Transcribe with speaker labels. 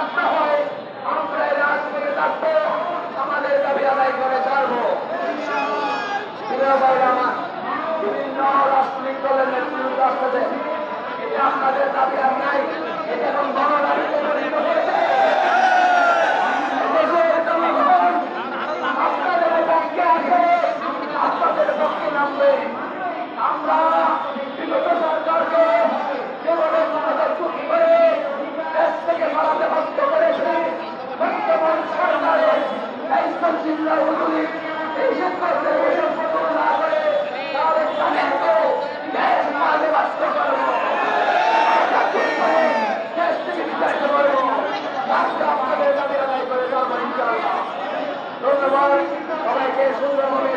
Speaker 1: বাধ্য হয় আমরা এই রাজপথে থাকবো, আমাদের দাবি আদায় করে ছাড়বো। বিভিন্ন রাজনৈতিক দলের নেতৃত্ব আসতেছে, এটা আপনাদের দাবি আর নাই, এটা এখন বড় দাবিতে পরিণত হয়েছে। আপনাদের পক্ষে আছে, আপনাদের পক্ষে নামবে। আমরা বিগত সরকারকে যেভাবে সমাজের চুক্তি করে দেশ থেকে সরাতে বাধ্য করেছে, বর্তমান সরকারের এই সঞ্চিল্লাগুলি এই সিদ্ধান্তের বৈষম্য না করে তাদের তাদেরকে দেশ মাঝে বাধ্য করবো, দেশ থেকে বিতাড়িত করবো। আপনাদের দাবি আদায় করে যাবো ইনশাআল্লাহ। ধন্যবাদ সবাইকে সুন্দরভাবে